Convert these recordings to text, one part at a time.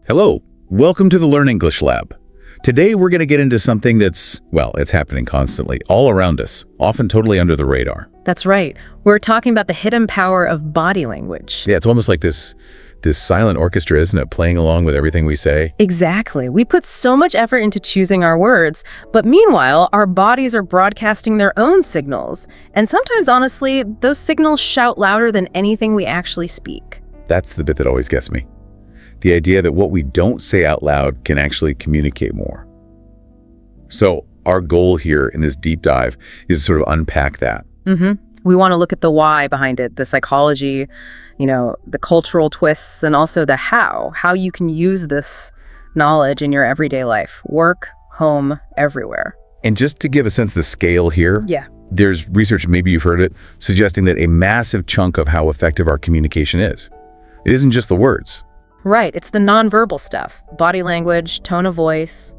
Hello, welcome to the Learn English Lab. Today we're going to get into something that's, well, it's happening constantly, all around us, often totally under the radar. That's right. We're talking about the hidden power of body language. Yeah, it's almost like this silent orchestra, isn't it, playing along with everything we say? Exactly. We put so much effort into choosing our words, but meanwhile, our bodies are broadcasting their own signals. And sometimes, honestly, those signals shout louder than anything we actually speak. That's the bit that always gets me. The idea that what we don't say out loud can actually communicate more. So our goal here in this deep dive is to sort of unpack that. We want to look at the why behind it, the psychology, the cultural twists, and also the how you can use this knowledge in your everyday life, work, home, everywhere. And just to give a sense of the scale here, Yeah. there's research, maybe you've heard it, suggesting that a massive chunk of how effective our communication is. It isn't just the words. Right, it's the nonverbal stuff, body language, tone of voice.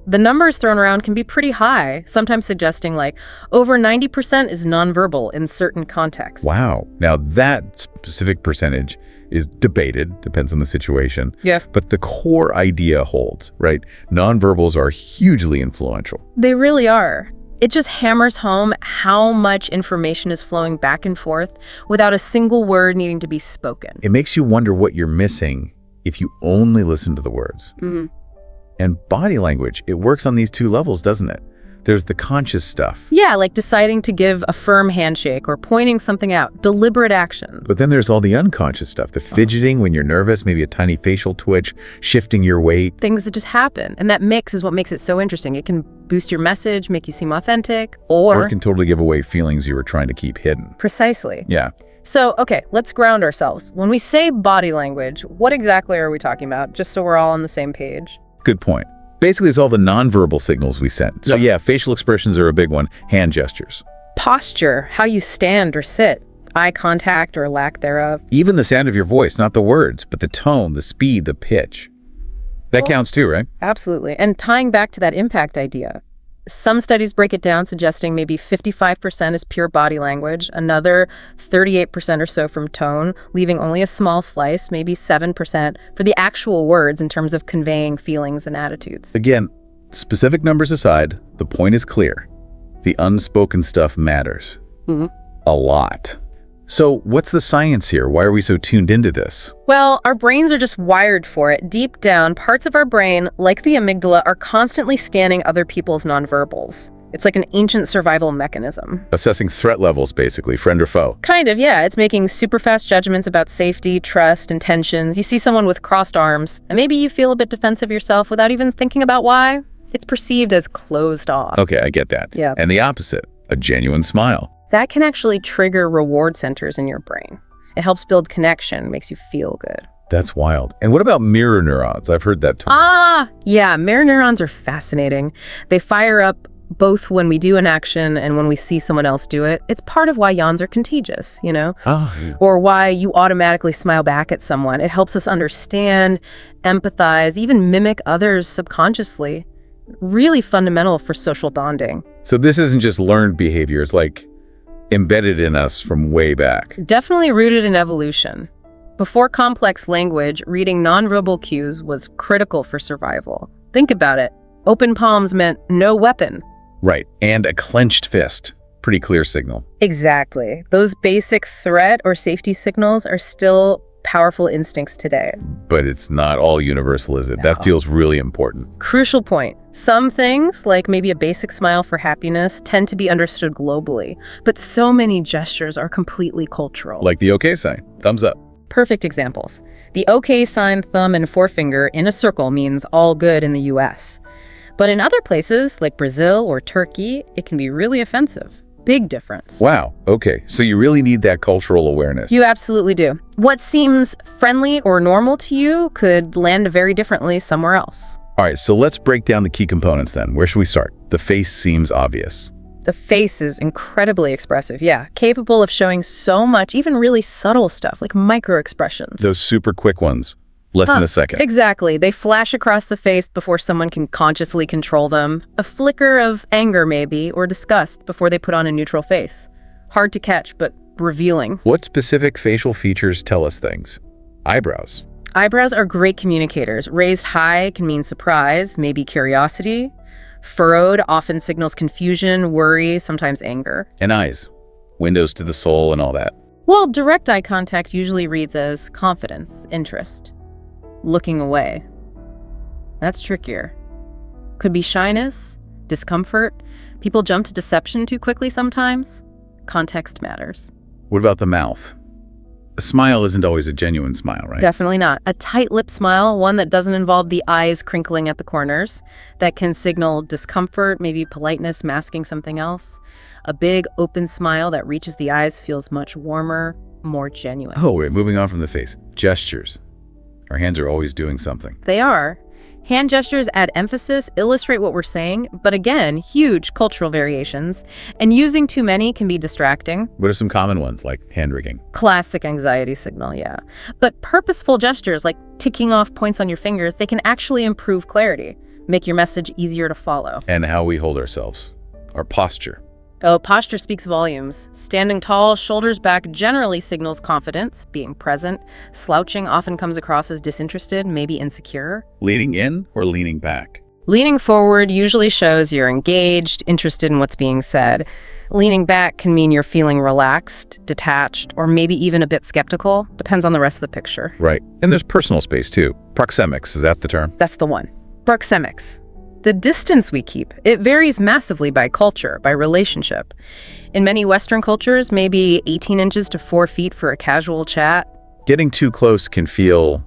The numbers thrown around can be pretty high, sometimes suggesting like over 90% is nonverbal in certain contexts. Wow. Now that specific percentage is debated, depends on the situation. Yeah. But the core idea holds, right? Nonverbals are hugely influential. They really are. It just hammers home how much information is flowing back and forth without a single word needing to be spoken. It makes you wonder what you're missing if you only listen to the words. And body language, it works on these two levels, doesn't it? There's the conscious stuff. Yeah, like deciding to give a firm handshake or pointing something out, deliberate actions. But then there's all the unconscious stuff, the fidgeting when you're nervous, maybe a tiny facial twitch, shifting your weight. Things that just happen. And that mix is what makes it so interesting. It can boost your message, make you seem authentic, Or it can totally give away feelings you were trying to keep hidden. Precisely. Yeah. So, okay, let's ground ourselves. When we say body language, what exactly are we talking about? Just so we're all on the same page. Good point. Basically, it's all the nonverbal signals we send. So yeah, facial expressions are a big one. Hand gestures. Posture, how you stand or sit, eye contact or lack thereof. Even the sound of your voice, not the words, but the tone, the speed, the pitch. That counts too, right? Absolutely. And tying back to that impact idea, some studies break it down, suggesting maybe 55% is pure body language, another 38% or so from tone, leaving only a small slice, maybe 7%, for the actual words in terms of conveying feelings and attitudes. Again, specific numbers aside, the point is clear. The unspoken stuff matters. A lot. So what's the science here? Why are we so tuned into this? Well, our brains are just wired for it. Deep down, parts of our brain, like the amygdala, are constantly scanning other people's nonverbals. It's like an ancient survival mechanism. Assessing threat levels, basically, friend or foe. Kind of, yeah. It's making super fast judgments about safety, trust, intentions. You see someone with crossed arms, and maybe you feel a bit defensive yourself without even thinking about why. It's perceived as closed off. Okay, I get that. Yeah. And the opposite, a genuine smile. That can actually trigger reward centers in your brain. It helps build connection, makes you feel good. That's wild. And what about mirror neurons? I've heard that term. Yeah, mirror neurons are fascinating. They fire up both when we do an action and when we see someone else do it. It's part of why yawns are contagious, Or why you automatically smile back at someone. It helps us understand, empathize, even mimic others subconsciously. Really fundamental for social bonding. So this isn't just learned behavior, it's like embedded in us from way back. Definitely rooted in evolution. Before complex language, reading nonverbal cues was critical for survival. Think about it. Open palms meant no weapon. Right, and a clenched fist. Pretty clear signal. Exactly. Those basic threat or safety signals are still powerful instincts today. But it's not all universal, is it? No. That feels really important. Crucial point. Some things, like maybe a basic smile for happiness, tend to be understood globally, but so many gestures are completely cultural. Like the okay sign, thumbs up. Perfect examples. The okay sign, thumb and forefinger in a circle means all good in the US. But in other places, like Brazil or Turkey, it can be really offensive. Big difference. Wow, okay. So you really need that cultural awareness. You absolutely do. What seems friendly or normal to you could land very differently somewhere else. All right, so let's break down the key components then. Where should we start? The face seems obvious. The face is incredibly expressive, yeah. Capable of showing so much, even really subtle stuff, like micro-expressions. Those super quick ones. Less than a second. Exactly. They flash across the face before someone can consciously control them. A flicker of anger, maybe, or disgust before they put on a neutral face. Hard to catch, but revealing. What specific facial features tell us things? Eyebrows. Eyebrows are great communicators. Raised high can mean surprise, maybe curiosity. Furrowed often signals confusion, worry, sometimes anger. And eyes, windows to the soul and all that. Well, direct eye contact usually reads as confidence, interest. Looking away. That's trickier. Could be shyness, discomfort. People jump to deception too quickly sometimes. Context matters. What about the mouth? A smile isn't always a genuine smile, right? Definitely not. A tight lip smile, one that doesn't involve the eyes crinkling at the corners, that can signal discomfort, maybe politeness masking something else. A big open smile that reaches the eyes feels much warmer, more genuine. Oh, wait, moving on from the face. Gestures. Our hands are always doing something. They are. Hand gestures add emphasis, illustrate what we're saying, but again, huge cultural variations. And using too many can be distracting. What are some common ones, like hand wringing? Classic anxiety signal, yeah. But purposeful gestures, like ticking off points on your fingers, they can actually improve clarity, make your message easier to follow. And how we hold ourselves. Our posture. Oh, posture speaks volumes. Standing tall, shoulders back generally signals confidence, being present. Slouching often comes across as disinterested, maybe insecure. Leaning in or leaning back? Leaning forward usually shows you're engaged, interested in what's being said. Leaning back can mean you're feeling relaxed, detached, or maybe even a bit skeptical. Depends on the rest of the picture. Right. And there's personal space, too. Proxemics, is that the term? That's the one. Proxemics. The distance we keep, it varies massively by culture, by relationship. In many Western cultures, maybe 18 inches to 4 feet for a casual chat. Getting too close can feel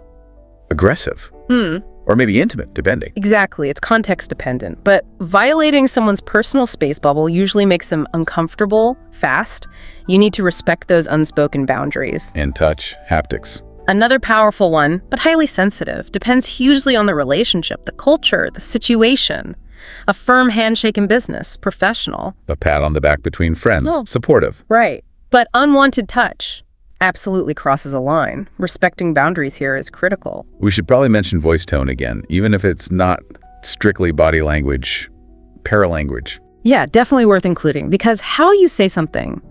aggressive. Or maybe intimate, depending. Exactly, it's context dependent. But violating someone's personal space bubble usually makes them uncomfortable, fast. You need to respect those unspoken boundaries. And touch, haptics. Another powerful one, but highly sensitive, depends hugely on the relationship, the culture, the situation. A firm handshake in business, professional. A pat on the back between friends, Oh. supportive. Right. But unwanted touch absolutely crosses a line. Respecting boundaries here is critical. We should probably mention voice tone again, even if it's not strictly body language, paralanguage. Yeah, definitely worth including, because how you say something,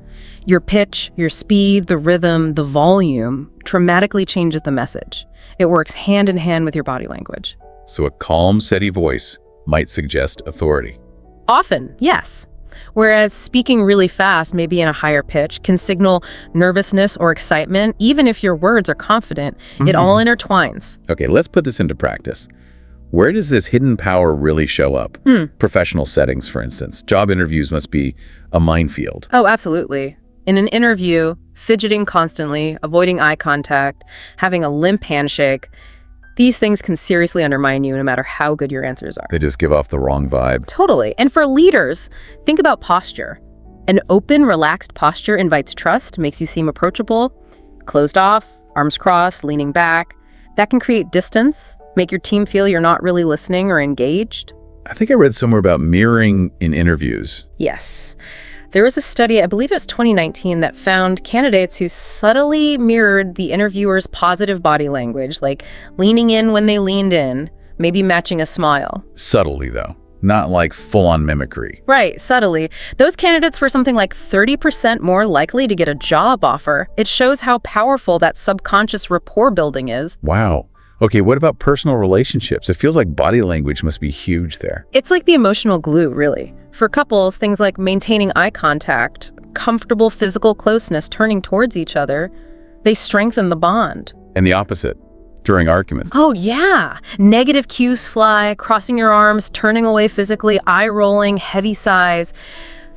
your pitch, your speed, the rhythm, the volume, dramatically changes the message. It works hand in hand with your body language. So a calm, steady voice might suggest authority. Often, yes. Whereas speaking really fast, maybe in a higher pitch, can signal nervousness or excitement, even if your words are confident. It all intertwines. Okay, let's put this into practice. Where does this hidden power really show up? Professional settings, for instance. Job interviews must be a minefield. Oh, absolutely. In an interview, fidgeting constantly, avoiding eye contact, having a limp handshake, these things can seriously undermine you no matter how good your answers are. They just give off the wrong vibe. Totally. And for leaders, think about posture. An open, relaxed posture invites trust, makes you seem approachable, closed off, arms crossed, leaning back. That can create distance, make your team feel you're not really listening or engaged. I think I read somewhere about mirroring in interviews. Yes. There was a study, I believe it was 2019, that found candidates who subtly mirrored the interviewer's positive body language, like leaning in when they leaned in, maybe matching a smile. Subtly, though. Not like full-on mimicry. Right, subtly. Those candidates were something like 30% more likely to get a job offer. It shows how powerful that subconscious rapport building is. Wow. Okay, what about personal relationships? It feels like body language must be huge there. It's like the emotional glue, really. For couples, things like maintaining eye contact, comfortable physical closeness, turning towards each other, they strengthen the bond. And the opposite, during arguments. Oh, yeah. Negative cues fly, crossing your arms, turning away physically, eye rolling, heavy sighs.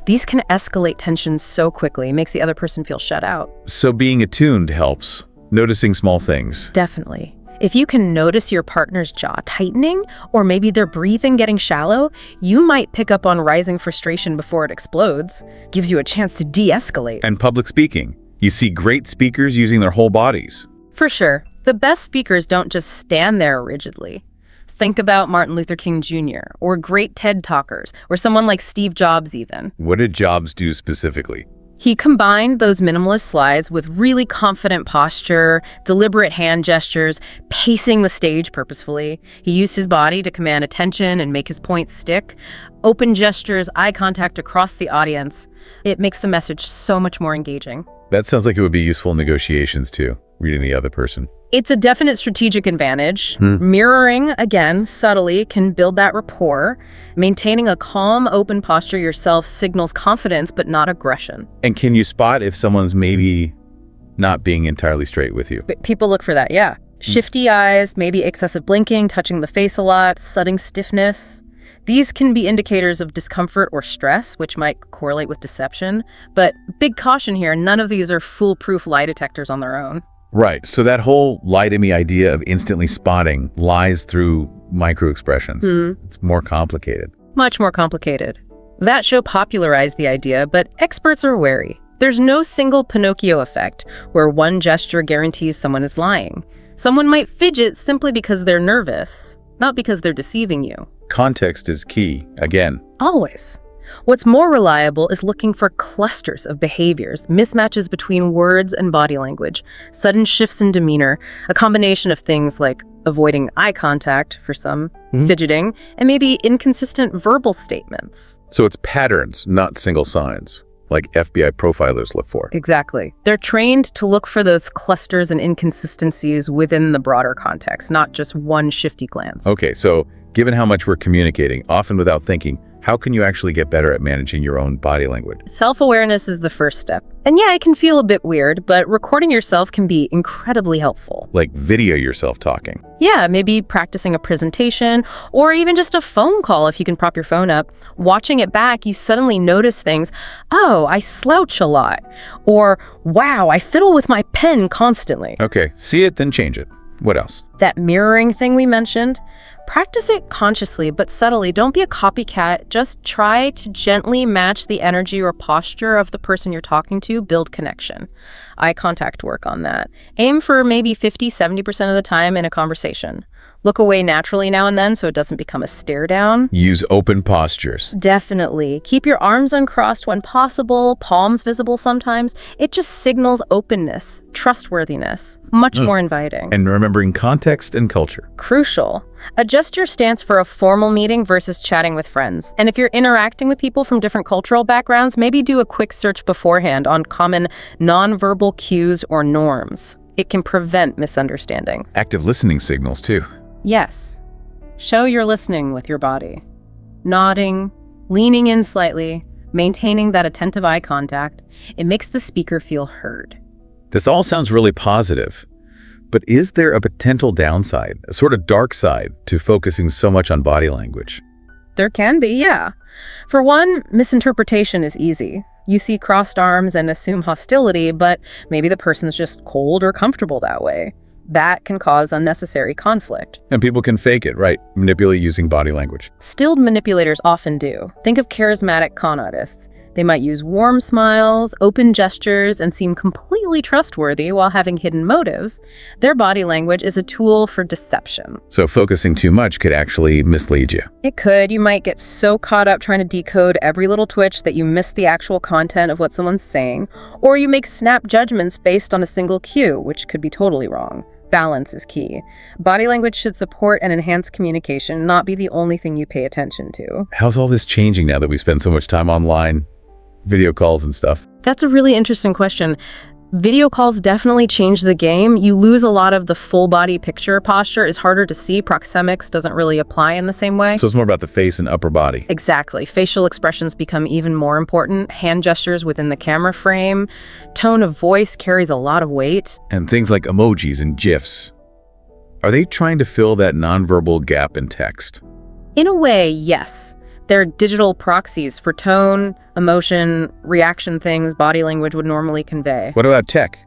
These can escalate tension so quickly, makes the other person feel shut out. So being attuned helps, noticing small things. Definitely. If you can notice your partner's jaw tightening, or maybe their breathing getting shallow, you might pick up on rising frustration before it explodes. Gives you a chance to de-escalate. And public speaking. You see great speakers using their whole bodies. For sure. The best speakers don't just stand there rigidly. Think about Martin Luther King Jr., or great TED talkers, or someone like Steve Jobs even. What did Jobs do specifically? He combined those minimalist slides with really confident posture, deliberate hand gestures, pacing the stage purposefully. He used his body to command attention and make his points stick. Open gestures, eye contact across the audience. It makes the message so much more engaging. That sounds like it would be useful in negotiations too, reading the other person. It's a definite strategic advantage. Mirroring, again, subtly, can build that rapport. Maintaining a calm, open posture yourself signals confidence, but not aggression. And can you spot if someone's maybe not being entirely straight with you? People look for that, yeah. Shifty eyes, maybe excessive blinking, touching the face a lot, sudden stiffness. These can be indicators of discomfort or stress, which might correlate with deception. But big caution here, none of these are foolproof lie detectors on their own. Right. So that whole lie to me idea of instantly spotting lies through micro-expressions. It's more complicated. Much more complicated. That show popularized the idea, but experts are wary. There's no single Pinocchio effect where one gesture guarantees someone is lying. Someone might fidget simply because they're nervous, not because they're deceiving you. Context is key, again. Always. What's more reliable is looking for clusters of behaviors, mismatches between words and body language, sudden shifts in demeanor, a combination of things like avoiding eye contact for some, fidgeting, and maybe inconsistent verbal statements. So it's patterns, not single signs, like FBI profilers look for. Exactly. They're trained to look for those clusters and inconsistencies within the broader context, not just one shifty glance. Okay, so given how much we're communicating, often without thinking, how can you actually get better at managing your own body language? Self-awareness is the first step. And yeah, it can feel a bit weird, but recording yourself can be incredibly helpful. Like video yourself talking. Yeah, maybe practicing a presentation or even just a phone call if you can prop your phone up. Watching it back, you suddenly notice things. Oh, I slouch a lot. Or, wow, I fiddle with my pen constantly. Okay, see it, then change it. What else? That mirroring thing we mentioned, practice it consciously but subtly. Don't be a copycat. Just try to gently match the energy or posture of the person you're talking to. Build connection. Eye contact work on that. Aim for maybe 50-70% of the time in a conversation. Look away naturally now and then so it doesn't become a stare down. Use open postures. Definitely. Keep your arms uncrossed when possible, palms visible sometimes. It just signals openness, trustworthiness, much more inviting. And remembering context and culture. Crucial. Adjust your stance for a formal meeting versus chatting with friends. And if you're interacting with people from different cultural backgrounds, maybe do a quick search beforehand on common nonverbal cues or norms. It can prevent misunderstandings. Active listening signals, too. Yes. Show you're listening with your body. Nodding, leaning in slightly, maintaining that attentive eye contact. It makes the speaker feel heard. This all sounds really positive. But is there a potential downside, a sort of dark side, to focusing so much on body language? There can be, yeah. For one, misinterpretation is easy. You see crossed arms and assume hostility, but maybe the person's just cold or comfortable that way. That can cause unnecessary conflict. And people can fake it, right? Manipulate using body language. Skilled manipulators often do. Think of charismatic con artists. They might use warm smiles, open gestures, and seem completely trustworthy while having hidden motives. Their body language is a tool for deception. So focusing too much could actually mislead you. It could. You might get so caught up trying to decode every little twitch that you miss the actual content of what someone's saying, or you make snap judgments based on a single cue, which could be totally wrong. Balance is key. Body language should support and enhance communication, not be the only thing you pay attention to. How's all this changing now that we spend so much time online, video calls and stuff? That's a really interesting question. Video calls definitely change the game. You lose a lot of the full body picture. Posture is harder to see. Proxemics doesn't really apply in the same way. So it's more about the face and upper body. Exactly. Facial expressions become even more important. Hand gestures within the camera frame. Tone of voice carries a lot of weight. And things like emojis and GIFs. Are they trying to fill that nonverbal gap in text? In a way, yes. They're digital proxies for tone, emotion, reaction things body language would normally convey. What about tech?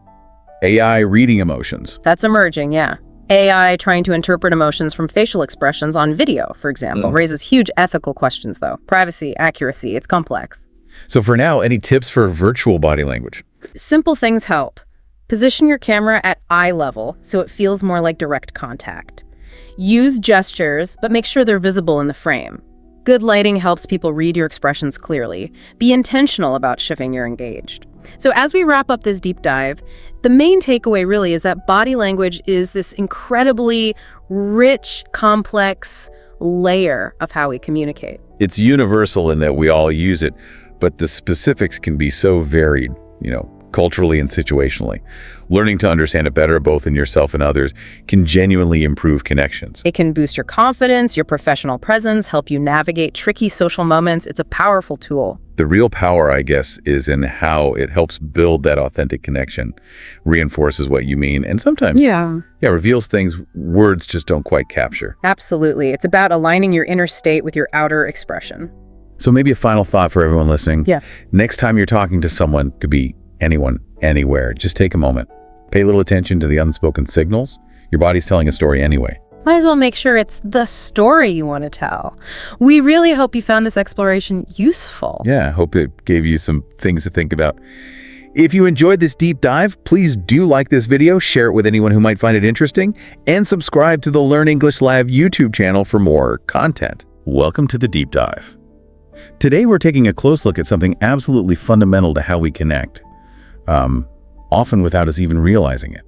AI reading emotions. That's emerging, yeah. AI trying to interpret emotions from facial expressions on video, for example, raises huge ethical questions, though. Privacy, accuracy, it's complex. So for now, any tips for virtual body language? Simple things help. Position your camera at eye level so it feels more like direct contact. Use gestures, but make sure they're visible in the frame. Good lighting helps people read your expressions clearly. Be intentional about showing you're engaged. So as we wrap up this deep dive, the main takeaway really is that body language is this incredibly rich, complex layer of how we communicate. It's universal in that we all use it, but the specifics can be so varied, culturally and situationally. Learning to understand it better, both in yourself and others, can genuinely improve connections. It can boost your confidence, your professional presence, help you navigate tricky social moments. It's a powerful tool. The real power, I guess, is in how it helps build that authentic connection, reinforces what you mean, and sometimes reveals things words just don't quite capture. Absolutely. It's about aligning your inner state with your outer expression. So maybe a final thought for everyone listening. Yeah. Next time you're talking to someone, could be anyone, anywhere, just take a moment. Pay a little attention to the unspoken signals. Your body's telling a story anyway. Might as well make sure it's the story you want to tell. We really hope you found this exploration useful. Yeah, I hope it gave you some things to think about. If you enjoyed this deep dive, please do like this video, share it with anyone who might find it interesting, and subscribe to the Learn English Live YouTube channel for more content. Welcome to the deep dive. Today we're taking a close look at something absolutely fundamental to how we connect, often without us even realizing it.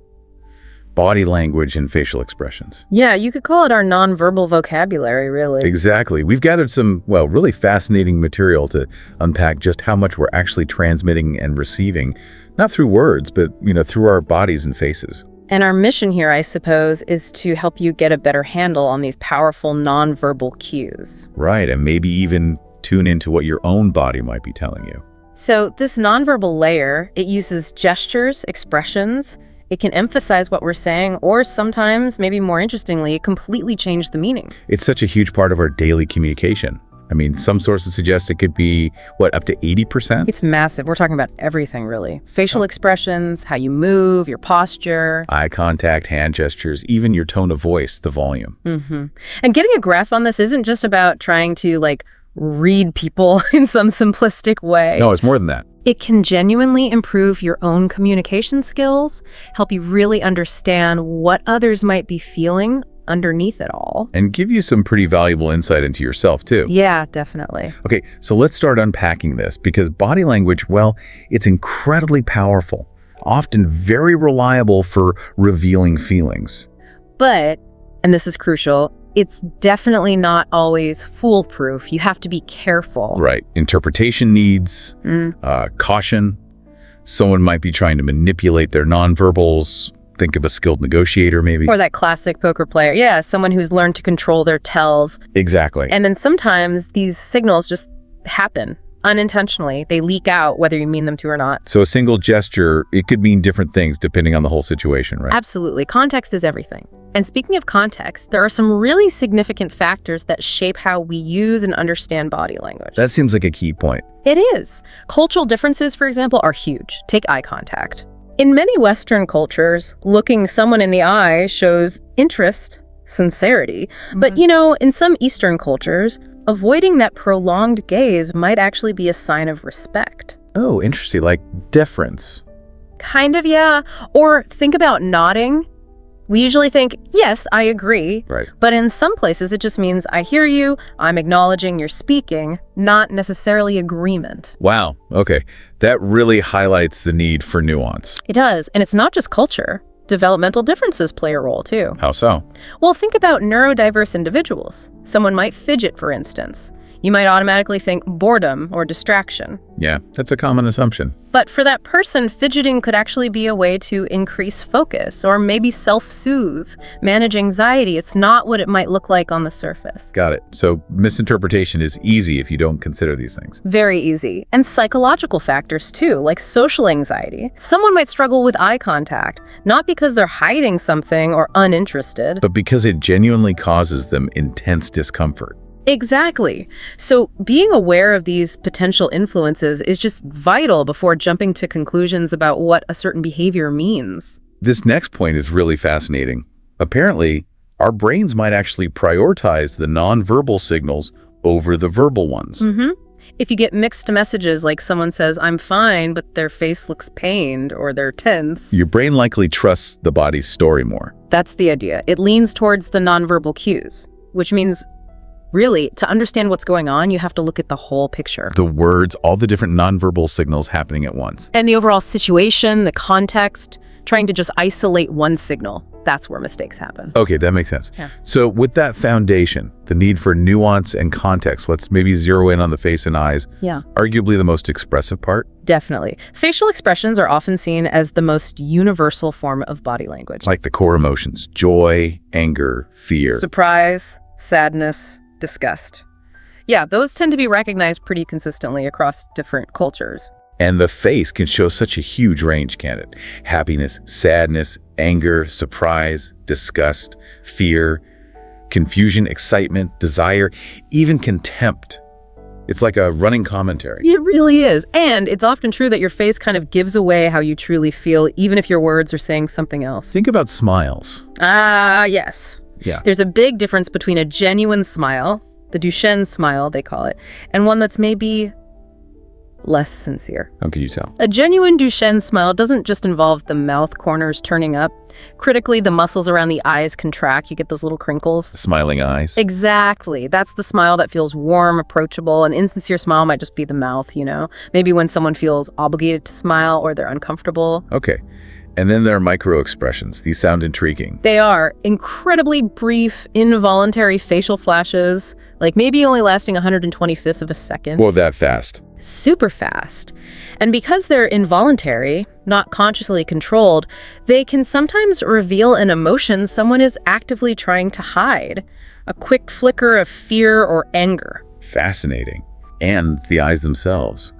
Body language and facial expressions. Yeah, you could call it our nonverbal vocabulary, really. Exactly. We've gathered some, really fascinating material to unpack just how much we're actually transmitting and receiving, not through words, but, through our bodies and faces. And our mission here, I suppose, is to help you get a better handle on these powerful nonverbal cues. Right, and maybe even tune into what your own body might be telling you. So this nonverbal layer, it uses gestures, expressions. It can emphasize what we're saying, or sometimes, maybe more interestingly, completely change the meaning. It's such a huge part of our daily communication. I mean, some sources suggest it could be, up to 80%? It's massive. We're talking about everything, really. Facial expressions, how you move, your posture. Eye contact, hand gestures, even your tone of voice, the volume. And getting a grasp on this isn't just about trying to, read people in some simplistic way. No, it's more than that. It can genuinely improve your own communication skills, help you really understand what others might be feeling underneath it all. And give you some pretty valuable insight into yourself, too. Yeah, definitely. Okay, so let's start unpacking this, because body language, it's incredibly powerful, often very reliable for revealing feelings. But, and this is crucial, it's definitely not always foolproof. You have to be careful. Right. Interpretation needs caution. Someone might be trying to manipulate their nonverbals. Think of a skilled negotiator, maybe. Or that classic poker player. Yeah, someone who's learned to control their tells. Exactly. And then sometimes these signals just happen unintentionally. They leak out whether you mean them to or not. So a single gesture, it could mean different things depending on the whole situation, right? Absolutely. Context is everything. And speaking of context, there are some really significant factors that shape how we use and understand body language. That seems like a key point. It is. Cultural differences, for example, are huge. Take eye contact. In many Western cultures, looking someone in the eye shows interest, sincerity. But, in some Eastern cultures, avoiding that prolonged gaze might actually be a sign of respect. Oh, interesting. Like deference. Kind of, yeah. Or think about nodding. We usually think, yes, I agree. Right. But in some places, it just means I hear you, I'm acknowledging you're speaking, not necessarily agreement. Wow. Okay. That really highlights the need for nuance. It does. And it's not just culture. Developmental differences play a role, too. How so? Well, think about neurodiverse individuals. Someone might fidget, for instance. You might automatically think boredom or distraction. Yeah, that's a common assumption. But for that person, fidgeting could actually be a way to increase focus or maybe self-soothe, manage anxiety. It's not what it might look like on the surface. Got it. So misinterpretation is easy if you don't consider these things. Very easy. And psychological factors too, like social anxiety. Someone might struggle with eye contact, not because they're hiding something or uninterested, but because it genuinely causes them intense discomfort. Exactly. So being aware of these potential influences is just vital before jumping to conclusions about what a certain behavior means. This next point is really fascinating. Apparently, our brains might actually prioritize the nonverbal signals over the verbal ones. If you get mixed messages like someone says, I'm fine, but their face looks pained or they're tense, your brain likely trusts the body's story more. That's the idea. It leans towards the nonverbal cues, which means really, to understand what's going on, you have to look at the whole picture. The words, all the different nonverbal signals happening at once. And the overall situation, the context, trying to just isolate one signal That's where mistakes happen. Okay, that makes sense. Yeah. So with that foundation, the need for nuance and context, let's maybe zero in on the face and eyes. Yeah. Arguably the most expressive part. Definitely. Facial expressions are often seen as the most universal form of body language. Like the core emotions, joy, anger, fear. Surprise, sadness, disgust. Yeah, those tend to be recognized pretty consistently across different cultures. And the face can show such a huge range, can it? Happiness, sadness, anger, surprise, disgust, fear, confusion, excitement, desire, even contempt. It's like a running commentary. It really is. And it's often true that your face kind of gives away how you truly feel, even if your words are saying something else. Think about smiles. Yes. Yeah. There's a big difference between a genuine smile, the Duchenne smile, they call it, and one that's maybe less sincere. How can you tell? A genuine Duchenne smile doesn't just involve the mouth corners turning up. Critically, the muscles around the eyes contract. You get those little crinkles. Smiling eyes. Exactly. That's the smile that feels warm, approachable. An insincere smile might just be the mouth, Maybe when someone feels obligated to smile or they're uncomfortable. Okay. And then there are micro expressions. These sound intriguing. They are incredibly brief, involuntary facial flashes, like maybe only lasting 125th of a second. Well, that fast. Super fast. And because they're involuntary, not consciously controlled, they can sometimes reveal an emotion someone is actively trying to hide. A quick flicker of fear or anger. Fascinating. And the eyes themselves.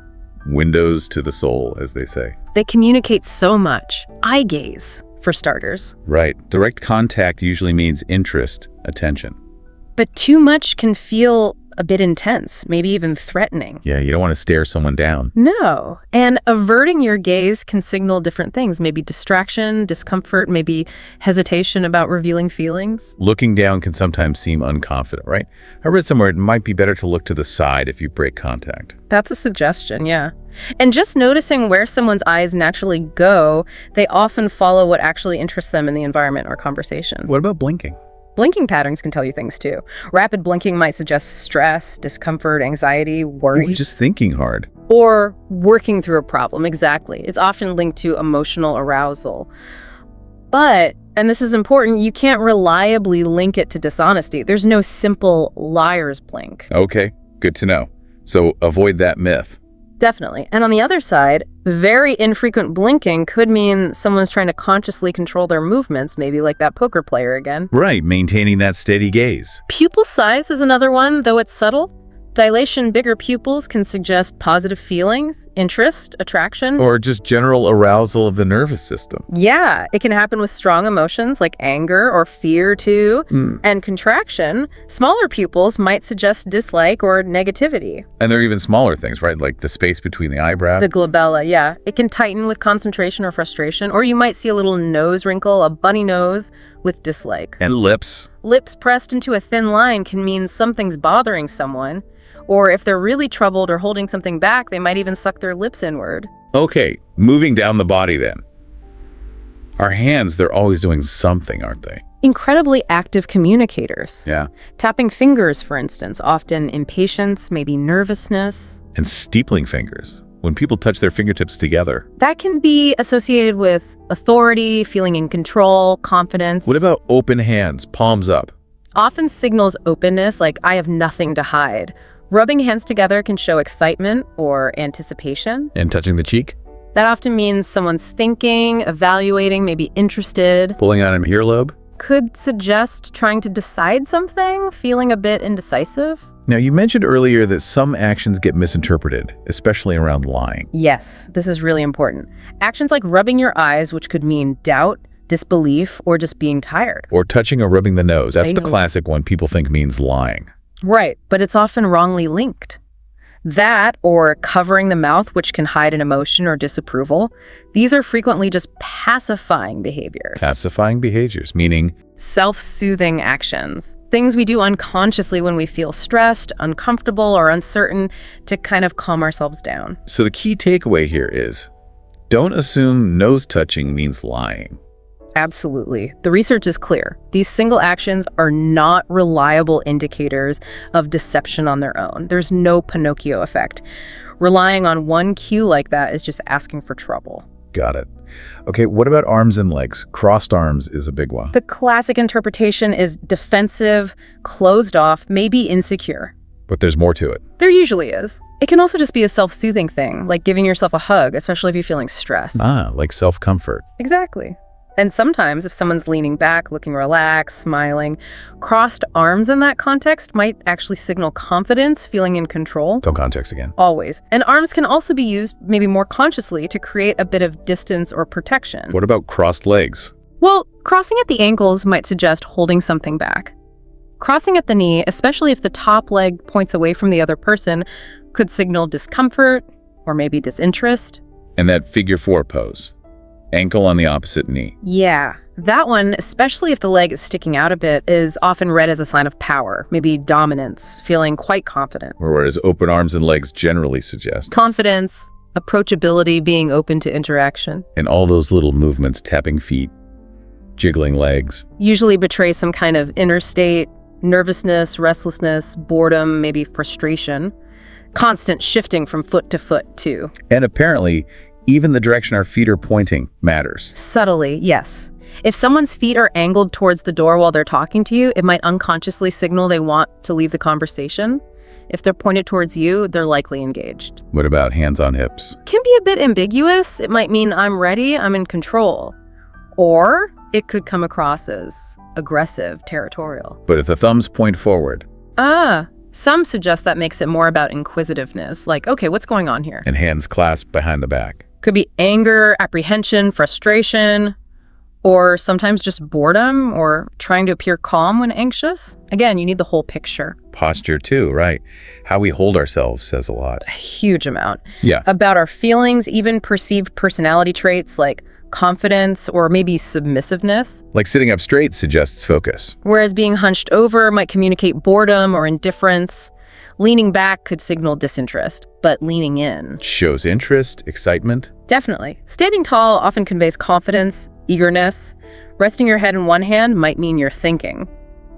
Windows to the soul, as they say. They communicate so much. Eye gaze, for starters. Right. Direct contact usually means interest, attention. But too much can feel a bit intense, maybe even threatening. Yeah, you don't want to stare someone down. No. And averting your gaze can signal different things, maybe distraction, discomfort, maybe hesitation about revealing feelings. Looking down can sometimes seem unconfident, right? I read somewhere it might be better to look to the side if you break contact. That's a suggestion, yeah. And just noticing where someone's eyes naturally go, they often follow what actually interests them in the environment or conversation. What about blinking? Blinking patterns can tell you things too. Rapid blinking might suggest stress, discomfort, anxiety, worry. Or just thinking hard. Or working through a problem, exactly. It's often linked to emotional arousal. But, and this is important, you can't reliably link it to dishonesty. There's no simple liar's blink. Okay, good to know. So avoid that myth. Definitely. And on the other side, very infrequent blinking could mean someone's trying to consciously control their movements, maybe like that poker player again. Right, maintaining that steady gaze. Pupil size is another one, though it's subtle. Dilation, bigger pupils can suggest positive feelings, interest, attraction. Or just general arousal of the nervous system. Yeah, it can happen with strong emotions like anger or fear too. And contraction, smaller pupils might suggest dislike or negativity. And there are even smaller things, right? Like the space between the eyebrows. The glabella, yeah. It can tighten with concentration or frustration, or you might see a little nose wrinkle, a bunny nose with dislike. And lips. Lips pressed into a thin line can mean something's bothering someone. Or if they're really troubled or holding something back, they might even suck their lips inward. Okay, moving down the body then. Our hands, they're always doing something, aren't they? Incredibly active communicators. Yeah. Tapping fingers, for instance, often impatience, maybe nervousness. And steepling fingers. When people touch their fingertips together. That can be associated with authority, feeling in control, confidence. What about open hands, palms up? Often signals openness, like I have nothing to hide. Rubbing hands together can show excitement or anticipation. And touching the cheek? That often means someone's thinking, evaluating, maybe interested. Pulling on an earlobe? Could suggest trying to decide something, feeling a bit indecisive. Now, you mentioned earlier that some actions get misinterpreted, especially around lying. Yes, this is really important. Actions like rubbing your eyes, which could mean doubt, disbelief, or just being tired. Or touching or rubbing the nose. That's the classic one people think means lying. Right, but it's often wrongly linked. That, or covering the mouth, which can hide an emotion or disapproval, these are frequently just pacifying behaviors. Pacifying behaviors, meaning? Self-soothing actions. Things we do unconsciously when we feel stressed, uncomfortable, or uncertain to kind of calm ourselves down. So the key takeaway here is, don't assume nose touching means lying. Absolutely. The research is clear. These single actions are not reliable indicators of deception on their own. There's no Pinocchio effect. Relying on one cue like that is just asking for trouble. Got it. Okay, what about arms and legs? Crossed arms is a big one. The classic interpretation is defensive, closed off, maybe insecure. But there's more to it. There usually is. It can also just be a self-soothing thing, like giving yourself a hug, especially if you're feeling stressed. Like self-comfort. Exactly. And sometimes if someone's leaning back, looking relaxed, smiling, crossed arms in that context might actually signal confidence, feeling in control. So context again. Always. And arms can also be used maybe more consciously to create a bit of distance or protection. What about crossed legs? Well, crossing at the ankles might suggest holding something back. Crossing at the knee, especially if the top leg points away from the other person, could signal discomfort or maybe disinterest. And that figure 4 pose. Ankle on the opposite knee. Yeah, that one, especially if the leg is sticking out a bit, is often read as a sign of power, maybe dominance, feeling quite confident. Whereas open arms and legs generally suggest Confidence, approachability, being open to interaction. and all those little movements, tapping feet, jiggling legs. Usually betray some kind of inner state, nervousness, restlessness, boredom, maybe frustration. Constant shifting from foot to foot, too. And apparently, even the direction our feet are pointing matters. Subtly, yes. If someone's feet are angled towards the door while they're talking to you, it might unconsciously signal they want to leave the conversation. If they're pointed towards you, they're likely engaged. What about hands on hips? Can be a bit ambiguous. It might mean I'm ready, I'm in control. Or it could come across as aggressive, territorial. But if the thumbs point forward Some suggest that makes it more about inquisitiveness, like, okay, what's going on here? and hands clasped behind the back. Could be anger, apprehension, frustration, or sometimes just boredom or trying to appear calm when anxious. Again, you need the whole picture. Posture too, right? How we hold ourselves says a lot. A huge amount. Yeah. About our feelings, even perceived personality traits like confidence or maybe submissiveness. Like sitting up straight suggests focus. Whereas being hunched over might communicate boredom or indifference. Leaning back could signal disinterest, but leaning in. Shows interest, excitement. Definitely. Standing tall often conveys confidence, eagerness. Resting your head in one hand might mean you're thinking.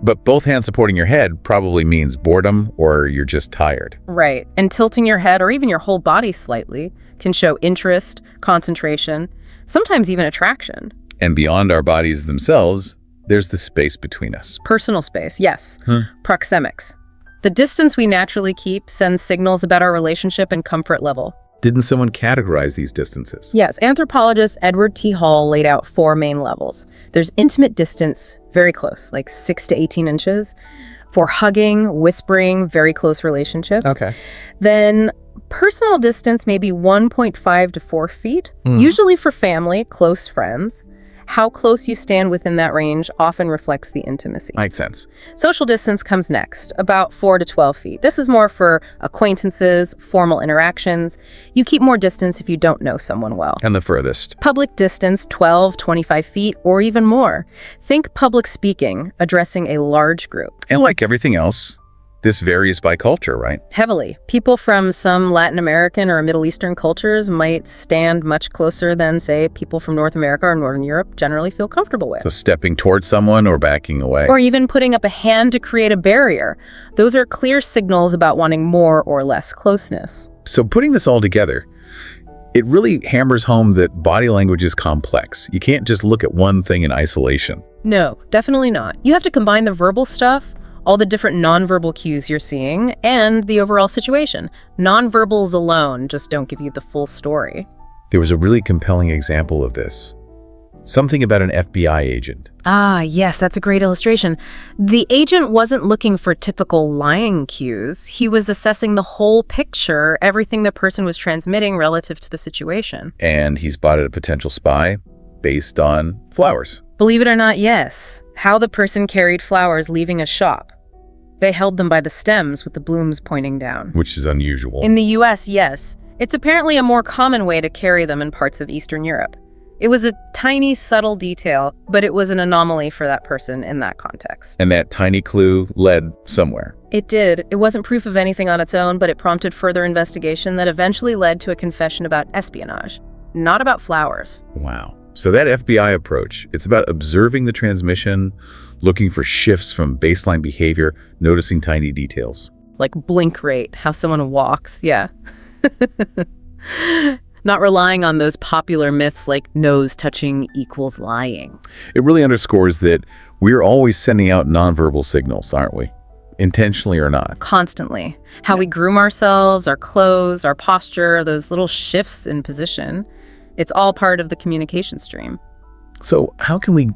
But both hands supporting your head probably means boredom or you're just tired. Right. And tilting your head or even your whole body slightly can show interest, concentration, sometimes even attraction. And beyond our bodies themselves, there's the space between us. Personal space, yes. Proxemics. The distance we naturally keep sends signals about our relationship and comfort level. Didn't someone categorize these distances? Yes, anthropologist Edward T. Hall laid out 4 main levels. There's intimate distance, very close, like 6 to 18 inches. For hugging, whispering, very close relationships. Okay. Then personal distance, maybe 1.5 to 4 feet, usually for family, close friends. How close you stand within that range often reflects the intimacy. Makes sense. Social distance comes next, about 4 to 12 feet. This is more for acquaintances, formal interactions. You keep more distance if you don't know someone well. And the furthest. Public distance, 12, 25 feet, or even more. Think public speaking, addressing a large group. And like everything else, this varies by culture, right? Heavily. People from some Latin American or Middle Eastern cultures might stand much closer than, say, people from North America or Northern Europe generally feel comfortable with. So stepping towards someone or backing away. Or even putting up a hand to create a barrier. Those are clear signals about wanting more or less closeness. So putting this all together, it really hammers home that body language is complex. You can't just look at one thing in isolation. No, definitely not. You have to combine the verbal stuff, all the different nonverbal cues you're seeing, and the overall situation. Nonverbals alone just don't give you the full story. There was a really compelling example of this. Something about an FBI agent. Ah, yes, that's a great illustration. The agent wasn't looking for typical lying cues. He was assessing the whole picture, everything the person was transmitting relative to the situation. And he spotted a potential spy based on flowers. Believe it or not, yes. How the person carried flowers leaving a shop. They held them by the stems with the blooms pointing down. Which is unusual. In the US, yes. It's apparently a more common way to carry them in parts of Eastern Europe. It was a tiny, subtle detail, but it was an anomaly for that person in that context. And that tiny clue led somewhere. It did. It wasn't proof of anything on its own, but it prompted further investigation that eventually led to a confession about espionage, not about flowers. Wow. So that FBI approach, it's about observing the transmission, looking for shifts from baseline behavior, noticing tiny details. Like blink rate, how someone walks, yeah. Not relying on those popular myths like nose touching equals lying. It really underscores that we're always sending out nonverbal signals, aren't we? Intentionally or not. Constantly. How we groom ourselves, our clothes, our posture, those little shifts in position. It's all part of the communication stream. So how can we,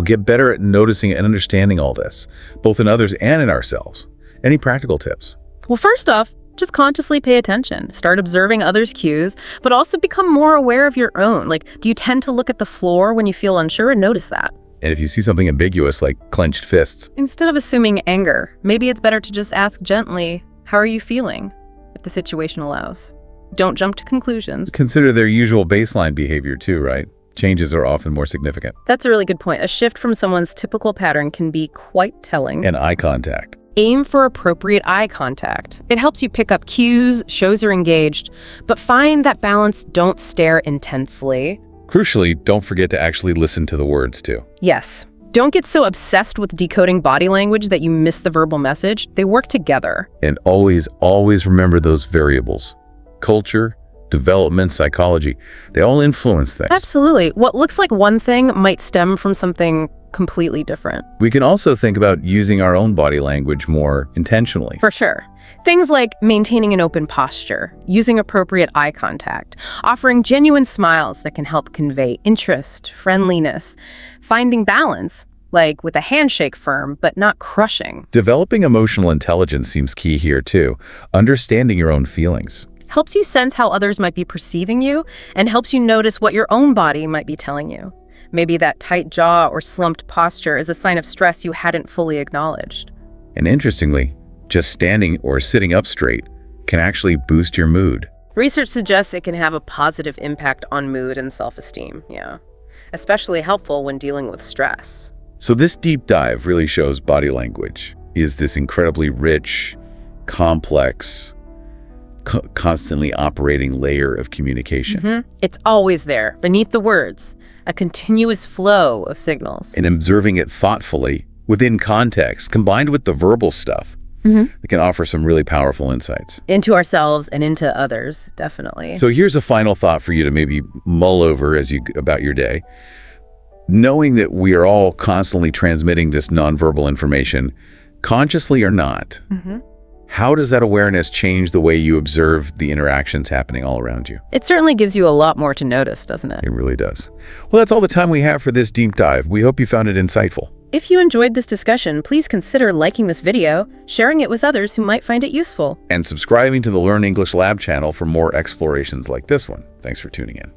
get better at noticing and understanding all this, both in others and in ourselves? Any practical tips? Well, first off, just consciously pay attention. Start observing others' cues, but also become more aware of your own. Like, do you tend to look at the floor when you feel unsure? Notice that. And if you see something ambiguous like clenched fists, Instead of assuming anger, maybe it's better to just ask gently, how are you feeling, if the situation allows? Don't jump to conclusions. consider their usual baseline behavior too, right? Changes are often more significant. That's a really good point. A shift from someone's typical pattern can be quite telling. And eye contact. Aim for appropriate eye contact. It helps you pick up cues, shows you're engaged, but find that balance. Don't stare intensely. Crucially, don't forget to actually listen to the words too. Yes. Don't get so obsessed with decoding body language that you miss the verbal message. They work together. And always, always remember those variables. Culture, development, psychology, they all influence things. Absolutely. What looks like one thing might stem from something completely different. We can also think about using our own body language more intentionally. For sure. Things like maintaining an open posture, using appropriate eye contact, offering genuine smiles that can help convey interest, friendliness, finding balance, like with a handshake firm but not crushing. Developing emotional intelligence seems key here too. Understanding your own feelings. Helps you sense how others might be perceiving you and helps you notice what your own body might be telling you. Maybe that tight jaw or slumped posture is a sign of stress you hadn't fully acknowledged. And interestingly, just standing or sitting up straight can actually boost your mood. Research suggests it can have a positive impact on mood and self-esteem, especially helpful when dealing with stress. So this deep dive really shows body language is this incredibly rich, complex, constantly operating layer of communication. It's always there, beneath the words, a continuous flow of signals. And observing it thoughtfully, within context, combined with the verbal stuff, it can offer some really powerful insights. Into ourselves and into others, definitely. So here's a final thought for you to maybe mull over as you about your day. Knowing that we are all constantly transmitting this nonverbal information, consciously or not, how does that awareness change the way you observe the interactions happening all around you? It certainly gives you a lot more to notice, doesn't it? It really does. Well, that's all the time we have for this deep dive. We hope you found it insightful. If you enjoyed this discussion, please consider liking this video, sharing it with others who might find it useful, and subscribing to the Learn English Lab channel for more explorations like this one. Thanks for tuning in.